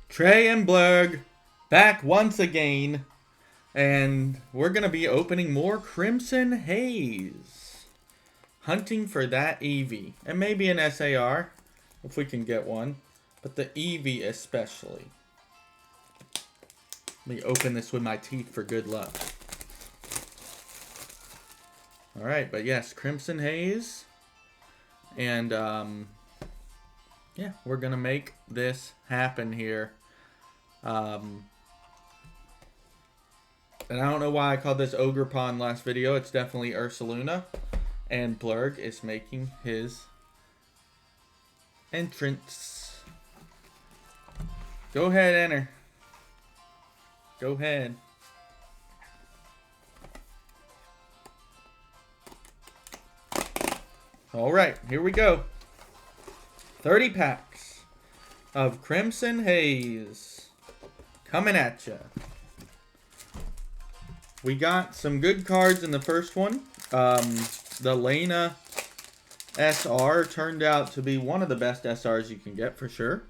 Trey and Blurg back once again, and we're going to be opening more Crimson Haze. Hunting for that EV, and maybe an SAR, if we can get one, but the EV especially. Let me open this with my teeth for good luck. Alright, but yes, Crimson Haze, and yeah, we're going to make this happen here. And I don't know why I called this Ogre Pond last video. It's definitely Ursaluna. And Blurg is making his entrance. Go ahead, enter. Go ahead. Alright, here we go. 30 packs of Crimson Haze coming at ya. We got some good cards in the first one. The Lena SR turned out to be one of the best SRs you can get for sure.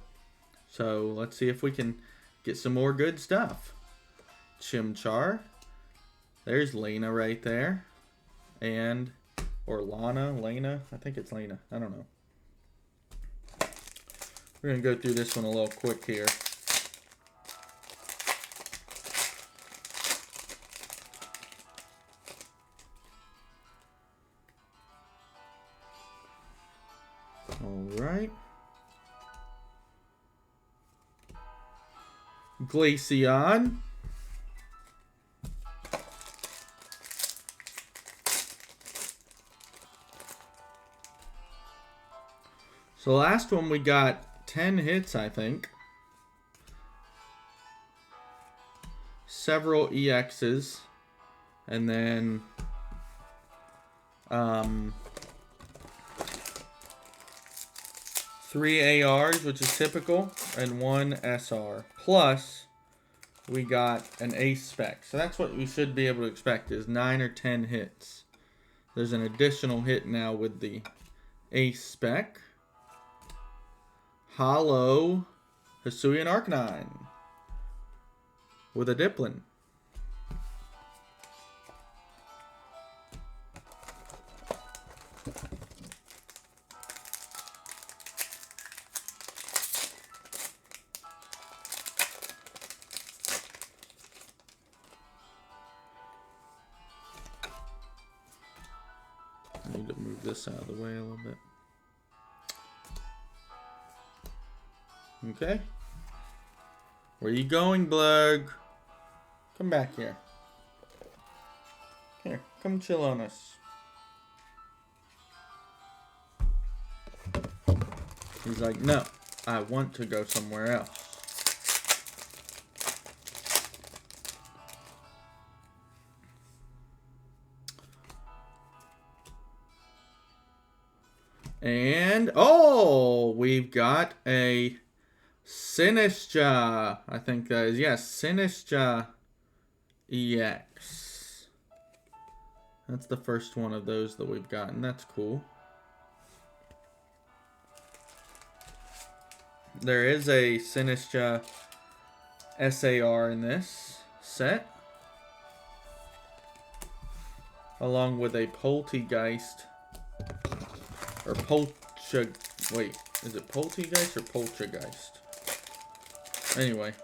So let's see if we can get some more good stuff. Chimchar. There's Lena right there. And, or Lena. I think it's Lena. I don't know. We're going to go through this one a little quick here. Alright. Glaceon. So last one we got 10 hits, I think. Several EXs. And then 3 ARs, which is typical, and 1 SR. Plus, we got an ace spec. So that's what we should be able to expect, is 9 or 10 hits. There's an additional hit now with the ace spec. Hollow Hisuian Arcanine with a Diplin. I need to move this out of the way a little bit. Okay. Where you going, Blurg? Come back here. Here, come chill on us. He's like, no, I want to go somewhere else. And, oh, we've got a Sinistcha. I think that is, yes, Sinistcha EX. That's the first one of those that we've gotten. That's cool. There is a Sinistcha SAR in this set, along with a Poltegeist. Or wait, is it Poltegeist or Poltergeist? Anyway,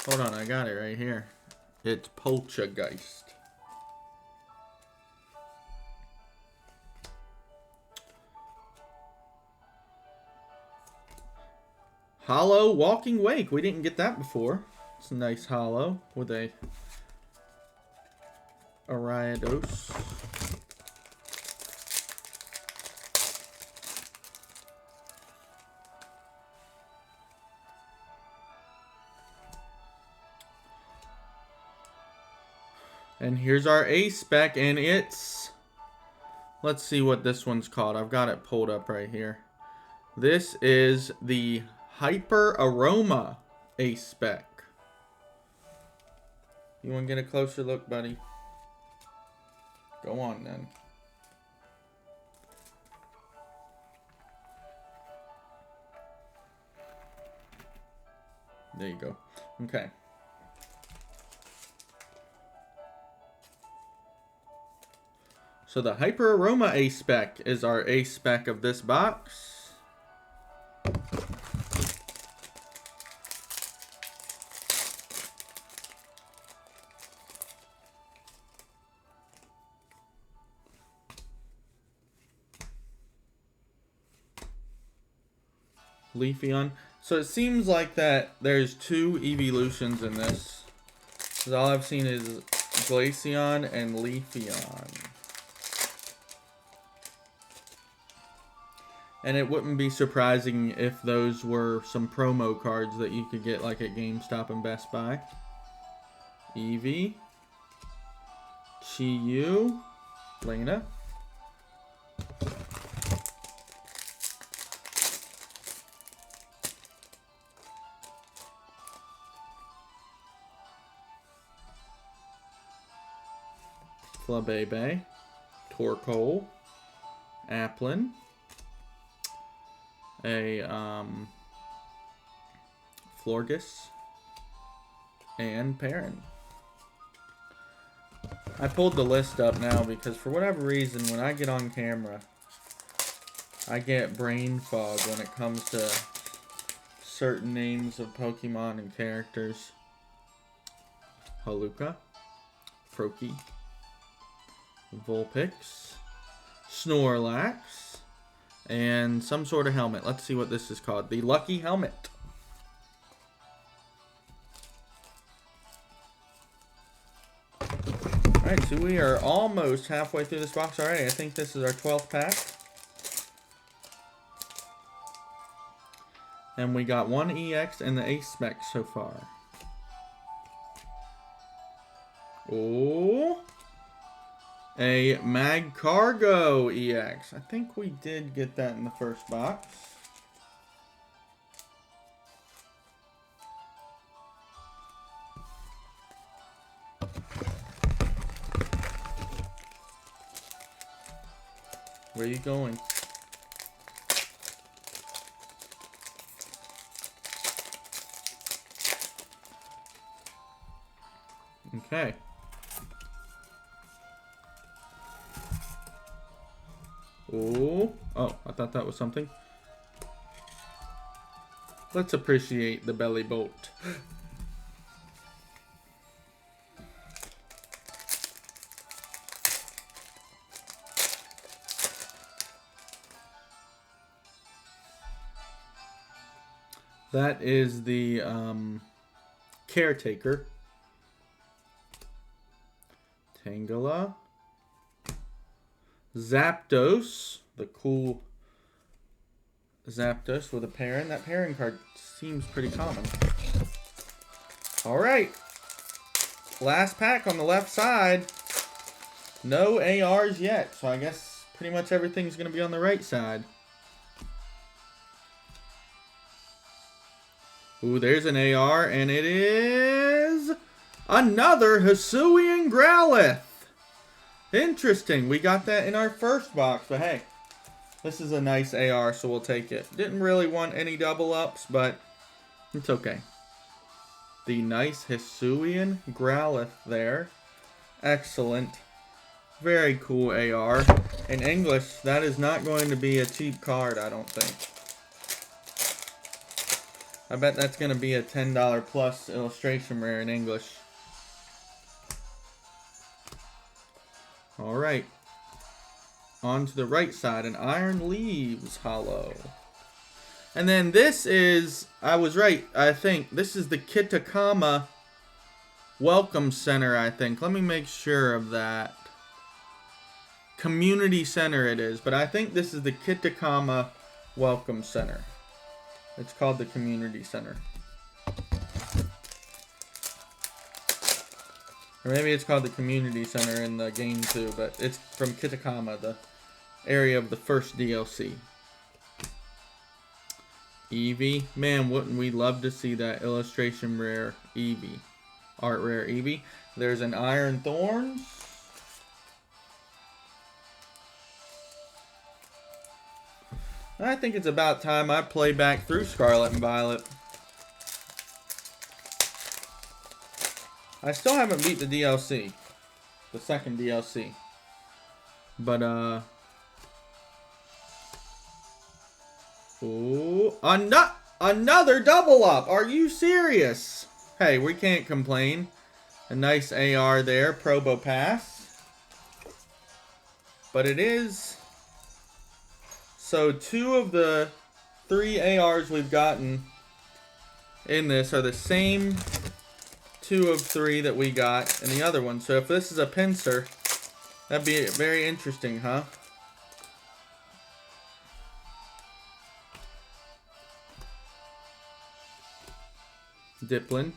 hold on, I got it right here. It's Poltergeist. Hollow Walking Wake. We didn't get that before. It's a nice hollow with a Ariados. And here's our ace spec, and it's... Let's see what this one's called. I've got it pulled up right here. This is the Hyper Aroma ace spec. You want to get a closer look, buddy? Go on, then. There you go. Okay. So the Hyper Aroma Ace spec is our ace spec of this box. Leafeon. So it seems like that there's two evolutions in this. Because all I've seen is Glaceon and Leafeon. And it wouldn't be surprising if those were some promo cards that you could get like at GameStop and Best Buy. Eevee. Chi-Yu. Lena. Flabebe, Torkoal, Applin, a Florges, and Perrin. I pulled the list up now because for whatever reason when I get on camera I get brain fog when it comes to certain names of Pokemon and characters. Haluka, Froakie, Vulpix, Snorlax, and some sort of helmet. Let's see what this is called. The Lucky Helmet. Alright, so we are almost halfway through this box already. I think this is our 12th pack. And we got one EX and the Ace spec so far. Oh, a Magcargo EX. I think we did get that in the first box. Where are you going? Okay. Oh, I thought that was something. Let's appreciate the belly bolt. That is the Caretaker. Tangela. Zapdos, the cool Zapdos with a Perrin. That Perrin card seems pretty common. Alright. Last pack on the left side. No ARs yet, so I guess pretty much everything's going to be on the right side. Ooh, there's an AR, and it is another Hisuian Growlithe. Interesting. We got that in our first box, but hey, this is a nice AR, so we'll take it. Didn't really want any double ups, but it's okay. The nice Hisuian Growlithe there. Excellent. Very cool AR. In English, that is not going to be a cheap card, I don't think. I bet that's going to be a $10 plus illustration rare in English. Alright. On to the right side, an Iron Leaves holo. And then this is, I was right, I think. This is the Kitakama Welcome Center, I think. Let me make sure of that. Community Center it is, but I think this is the Kitakama Welcome Center. It's called the Community Center. Or maybe it's called the Community Center in the game too, but it's from Kitakama, the area of the first DLC. Eevee. Man, wouldn't we love to see that illustration rare Eevee. Art rare Eevee. There's an Iron Thorns. I think it's about time I play back through Scarlet and Violet. I still haven't beat the DLC. The second DLC. But, ooh, another double up. Are you serious? Hey, we can't complain. A nice AR there, Probo Pass. But it is... So 2 of the 3 ARs we've gotten in this are the same 2 of 3 that we got in the other one. So if this is a pincer, that'd be very interesting, huh? Diplin.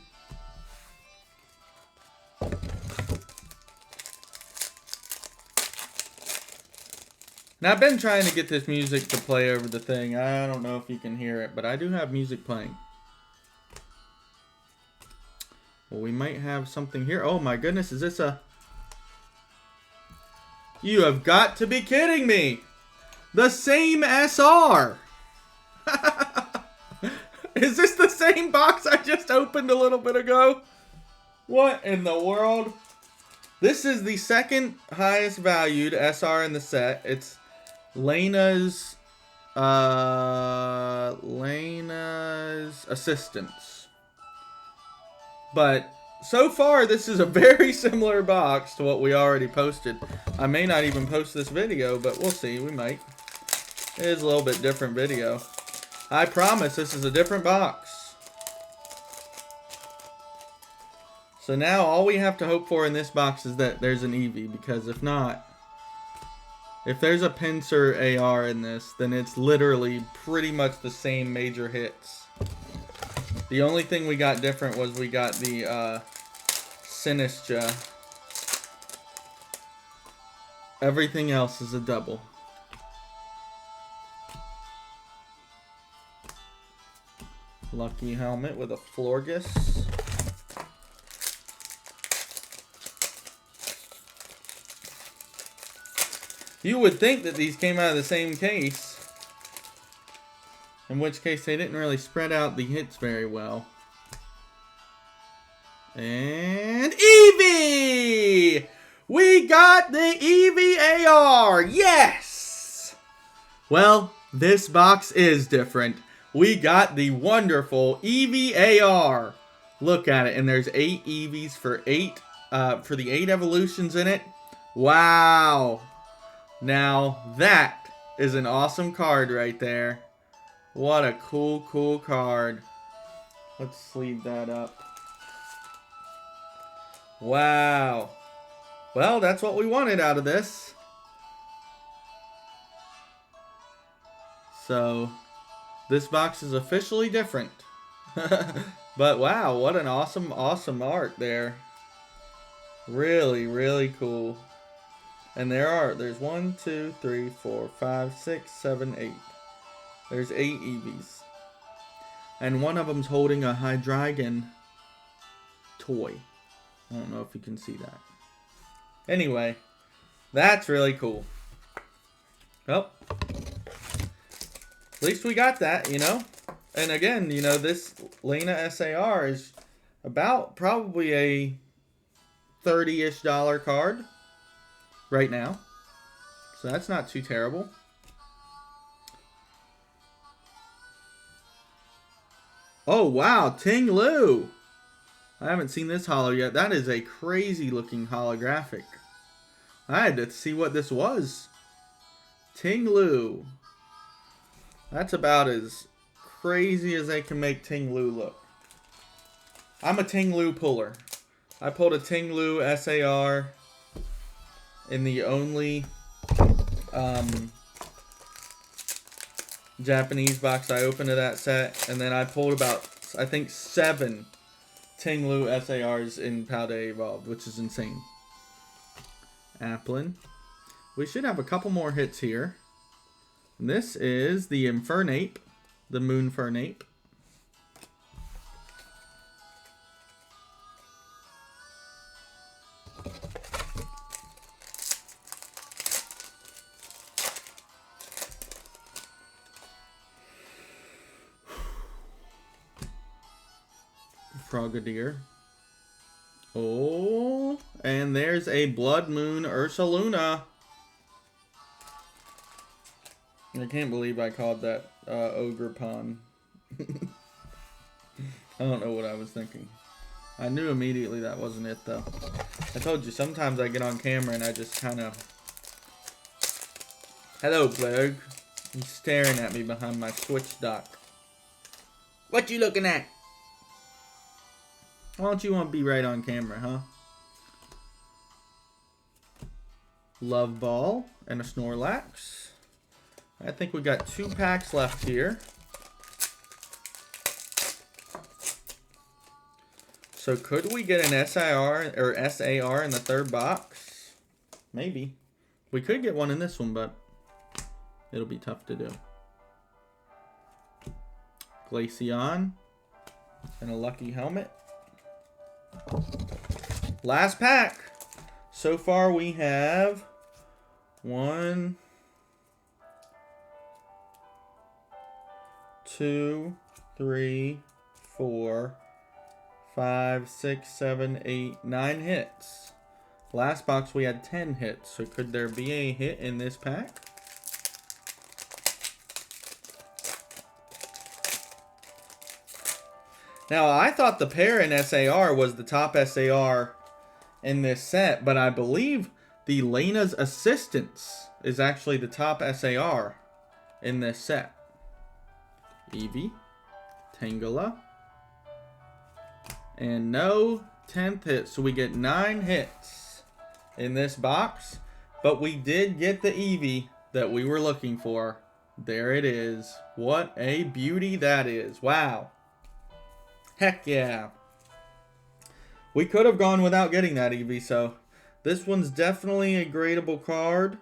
Now, I've been trying to get this music to play over the thing. I don't know if you can hear it, but I do have music playing. Well, we might have something here. Oh my goodness, is this a... You have got to be kidding me! The same SR! Is this the same box I just opened a little bit ago? What in the world? This is the second highest valued SR in the set. It's Lena's Assistants. But so far, this is a very similar box to what we already posted. I may not even post this video, but we'll see. We might. It is a little bit different video. I promise this is a different box. So now all we have to hope for in this box is that there's an Eevee, because if not, if there's a pincer AR in this, then it's literally pretty much the same major hits. The only thing we got different was we got the Sinistra. Everything else is a double. Lucky helmet with a Florges. You would think that these came out of the same case. In which case they didn't really spread out the hits very well. And Eevee! We got the Eevee AR! Yes! Well, this box is different. We got the wonderful Eevee AR. Look at it, and there's 8 Eevees for the 8 evolutions in it. Wow! Now that is an awesome card right there. What a cool card. Let's sleeve that up. Wow. Well, that's what we wanted out of this. So, this box is officially different. But wow, what an awesome art there. Really cool. And there's 1, 2, 3, 4, 5, 6, 7, 8. There's 8 Eevees. And one of them's holding a Hydreigon toy. I don't know if you can see that. Anyway, that's really cool. Well, at least we got that, you know. And again, you know, this Lena SAR is about probably a $30-ish card right now. So that's not too terrible. Oh, wow, Ting Lu. I haven't seen this holo yet. That is a crazy looking holographic. I had to see what this was. Ting Lu. That's about as crazy as they can make Ting Lu look. I'm a Ting Lu puller. I pulled a Ting Lu SAR in the only Japanese box I opened of that set, and then I pulled about, I think, 7 Ting Lu SARs in Paldea Evolved, which is insane. Applin. We should have a couple more hits here. And this is the Infernape, the Moonfernape. Frogadier. Oh, and there's a Blood Moon Ursaluna. I can't believe I called that Ogre Pond. I don't know what I was thinking. I knew immediately that wasn't it, though. I told you, sometimes I get on camera and I just kind of... Hello, Plug. He's staring at me behind my Switch dock. What you looking at? Why don't you want to be right on camera, huh? Love Ball and a Snorlax. I think we got 2 packs left here. So could we get an SIR or SAR in the 3rd box? Maybe. We could get one in this one, but it'll be tough to do. Glaceon and a lucky helmet. Last pack. So far we have 1, 2, 3, 4, 5, 6, 7, 8, 9 hits. Last box we had 10 hits. So could there be a hit in this pack? Now, I thought the Perrin SAR was the top SAR in this set, but I believe the Lena's Assistance is actually the top SAR in this set. Eevee, Tangela, and no 10th hit, so we get 9 hits in this box, but we did get the Eevee that we were looking for. There it is. What a beauty that is. Wow. Heck yeah. We could have gone without getting that Eevee, so this one's definitely a gradable card.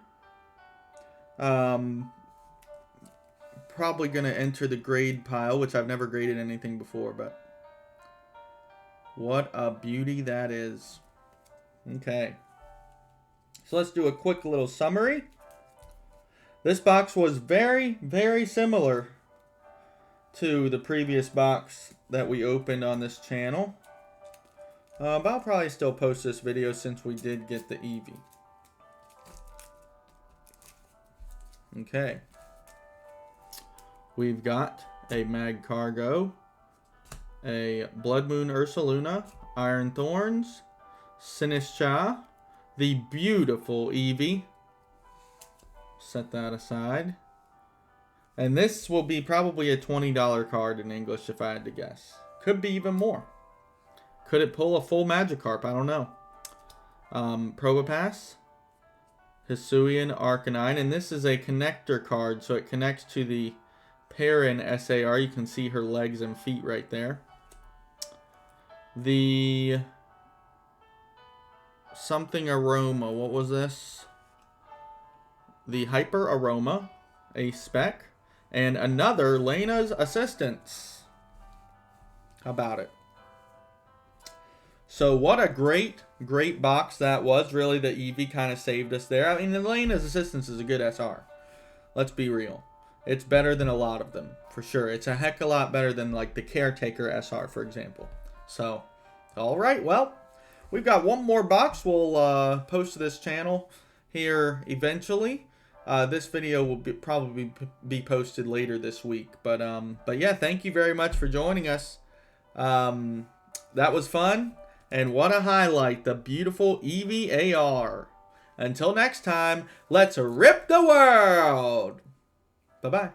Probably going to enter the grade pile, which I've never graded anything before, but what a beauty that is. Okay. So let's do a quick little summary. This box was very, very similar to the previous box that we opened on this channel. But I'll probably still post this video since we did get the Eevee. Okay. We've got a Magcargo, a Blood Moon Ursaluna, Iron Thorns, Sinistcha, the beautiful Eevee. Set that aside. And this will be probably a $20 card in English if I had to guess. Could be even more. Could it pull a full Magikarp? I don't know. Probopass, Hisuian Arcanine, and this is a connector card, so it connects to the Perrin SAR. You can see her legs and feet right there. The something aroma, what was this? The Hyper Aroma, a spec, and another Lena's Assistance. How about it? So what a great box that was. Really, the Eevee kind of saved us there. I mean, the Lena's Assistance is a good SR. Let's be real. It's better than a lot of them, for sure. It's a heck of a lot better than, like, the Caretaker SR, for example. So, all right, well, we've got one more box we'll post to this channel here eventually. This video will probably be posted later this week. But yeah, thank you very much for joining us. That was fun. And what a highlight, the beautiful Eevee AR. Until next time, let's rip the world. Bye-bye.